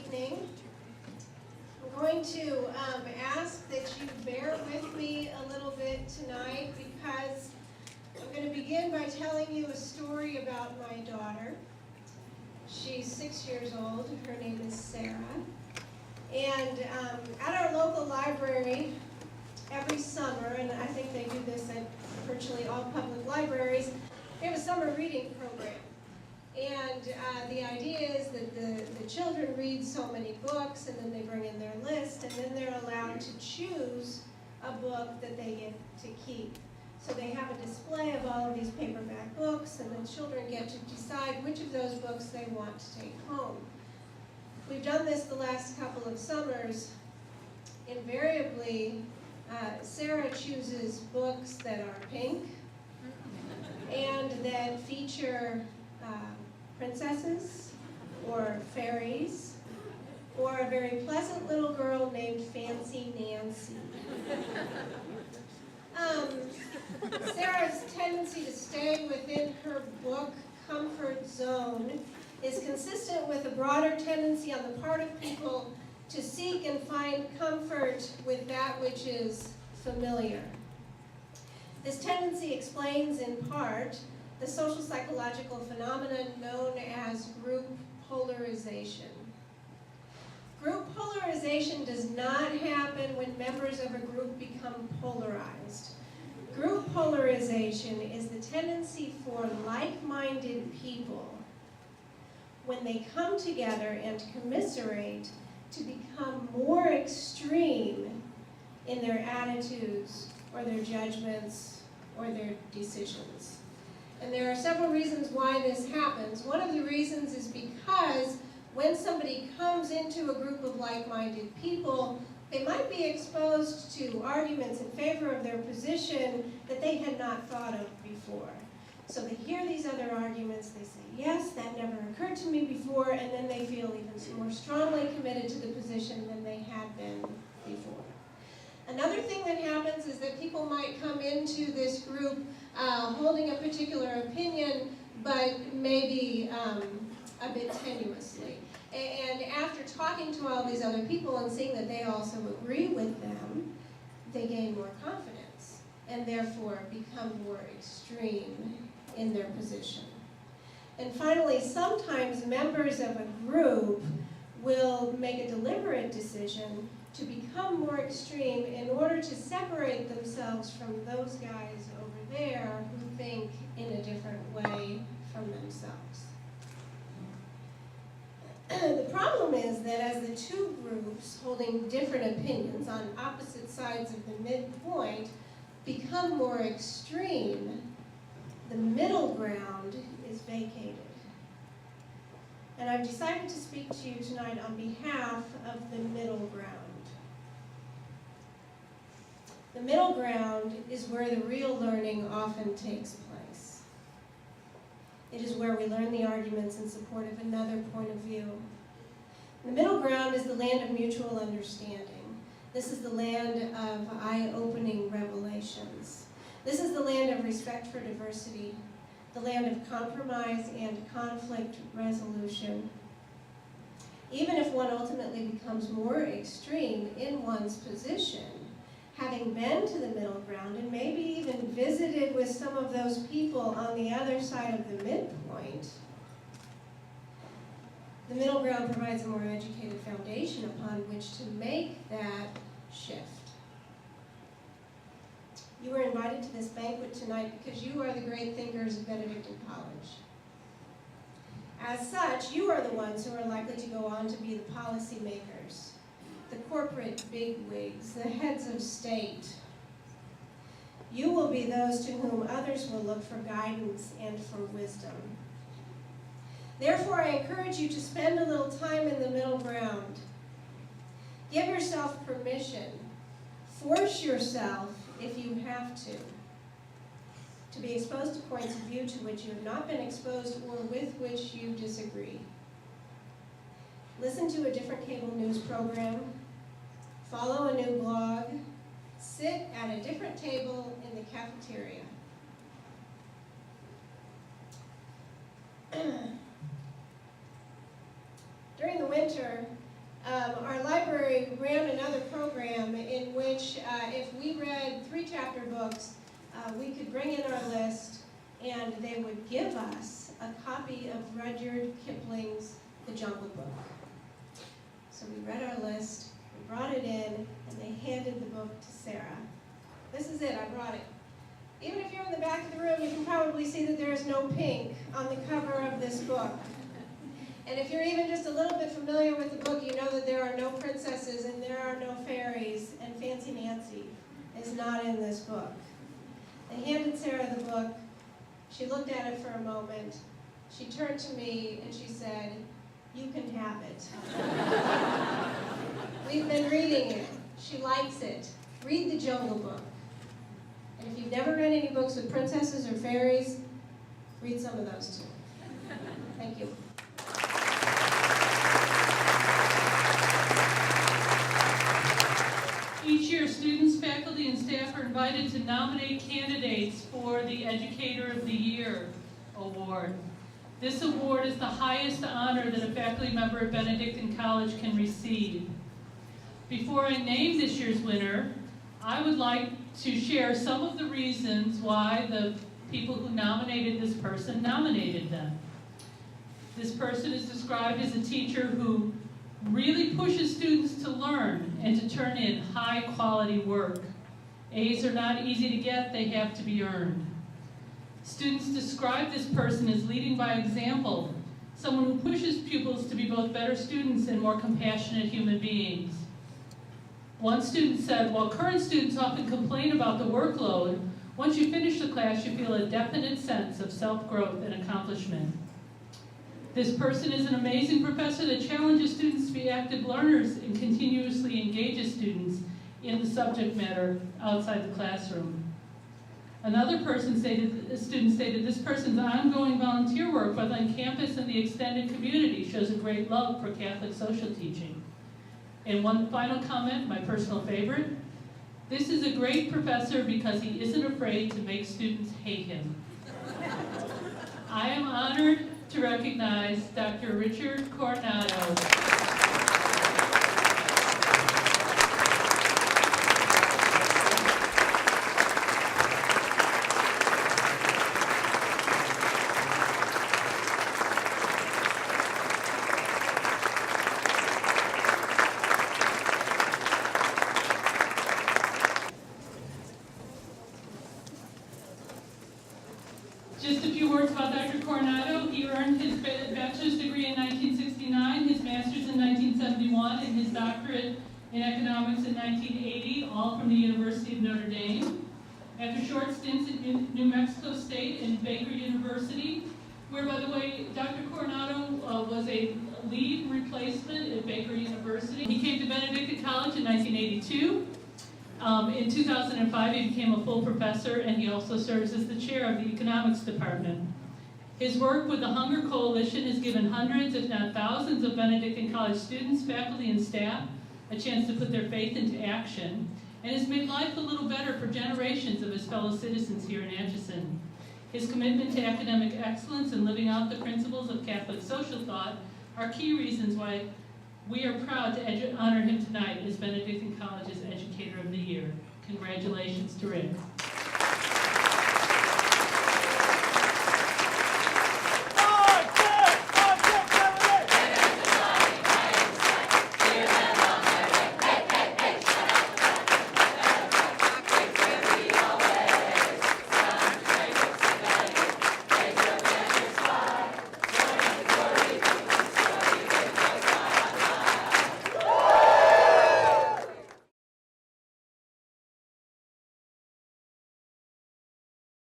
evening. I'm going to ask that you bear with me a little bit tonight because I'm going to begin by telling you a story about my daughter. She's 6 years old. Her name is Sarah. And at our local library, every summer, and I think they do this at virtually all public libraries, they have a summer reading program. And the idea is that the children read so many books, and then they bring in their list, and then they're allowed to choose a book that they get to keep. So they have a display of all of these paperback books, and the children get to decide which of those books they want to take home. We've done this the last couple of summers. Invariably, Sarah chooses books that are pink and that feature princesses or fairies or a very pleasant little girl named Fancy Nancy. Sarah's tendency to stay within her book comfort zone is consistent with a broader tendency on the part of people to seek and find comfort with that which is familiar. This tendency explains in part the social psychological phenomenon known as group polarization. Group polarization does not happen when members of a group become polarized. Group polarization is the tendency for like-minded people, when they come together and commiserate, to become more extreme in their attitudes or their judgments or their decisions. And there are several reasons why this happens. One of the reasons is because when somebody comes into a group of like-minded people, they might be exposed to arguments in favor of their position that they had not thought of before. So they hear these other arguments, they say, yes, that never occurred to me before, and then they feel even more strongly committed to the position than they had been before. Another thing that happens is that people might come into this group holding a particular opinion, but maybe a bit tenuously. And after talking to all these other people and seeing that they also agree with them, they gain more confidence and therefore become more extreme in their position. And finally, sometimes members of a group will make a deliberate decision to become more extreme in order to separate themselves from those guys over there who think in a different way from themselves. The problem is that as the two groups holding different opinions on opposite sides of the midpoint become more extreme, the middle ground is vacated. And I've decided to speak to you tonight on behalf of the middle ground. The middle ground is where the real learning often takes place. It is where we learn the arguments in support of another point of view. The middle ground is the land of mutual understanding. This is the land of eye-opening revelations. This is the land of respect for diversity, the land of compromise and conflict resolution. Even if one ultimately becomes more extreme in one's position, having been to the middle ground and maybe even visited with some of those people on the other side of the midpoint, the middle ground provides a more educated foundation upon which to make that shift. You were invited to this banquet tonight because you are the great thinkers of Benedictine College. As such, you are the ones who are likely to go on to be the policy makers, the corporate bigwigs, the heads of state. You will be those to whom others will look for guidance and for wisdom. Therefore, I encourage you to spend a little time in the middle ground. Give yourself permission. Force yourself, if you have to be exposed to points of view to which you have not been exposed or with which you disagree. Listen to a different cable news program, follow a new blog, sit at a different table in the cafeteria. During the winter, our library ran another program in which if we read 3 chapter books, we could bring in our list and they would give us a copy of Rudyard Kipling's The Jungle Book. So we read our list, we brought it in, and they handed the book to Sarah. This is it, I brought it. Even if you're in the back of the room, you can probably see that there is no pink on the cover of this book. And if you're even just a little bit familiar with the book, you know that there are no princesses and there are no fairies, and Fancy Nancy is not in this book. They handed Sarah the book. She looked at it for a moment. She turned to me and she said, "You can have it." We've been reading it. She likes it. Read The Jungle Book. And if you've never read any books with princesses or fairies, read some of those too. Thank you. Each year, students, faculty, and staff are invited to nominate candidates for the Educator of the Year award. This award is the highest honor that a faculty member at Benedictine College can receive. Before I name this year's winner, I would like to share some of the reasons why the people who nominated this person nominated them. This person is described as a teacher who really pushes students to learn and to turn in high-quality work. A's are not easy to get, they have to be earned. Students describe this person as leading by example, someone who pushes pupils to be both better students and more compassionate human beings. One student said, while current students often complain about the workload, once you finish the class, you feel a definite sense of self-growth and accomplishment. This person is an amazing professor that challenges students to be active learners and continuously engages students in the subject matter outside the classroom. Another student stated, this person's ongoing volunteer work, both on campus and the extended community, shows a great love for Catholic social teaching. And one final comment, my personal favorite, this is a great professor because he isn't afraid to make students hate him. I am honored to recognize Dr. Richard Coronado. Just a few words about Dr. Coronado. He earned his bachelor's degree in 1969, his master's in 1971, and his doctorate in economics in 1980, all from the University of Notre Dame. After short stints at New Mexico State and Baker University, where, by the way, Dr. Coronado was a lead replacement at Baker University. He came to Benedictine College in 1982. In 2005, he became a full professor, and he also serves as the chair of the economics department. His work with the Hunger Coalition has given hundreds, if not thousands, of Benedictine College students, faculty, and staff a chance to put their faith into action, and has made life a little better for generations of his fellow citizens here in Atchison. His commitment to academic excellence and living out the principles of Catholic social thought are key reasons why we are proud to honor him tonight as Benedictine College's Educator of the Year. Congratulations to Rick.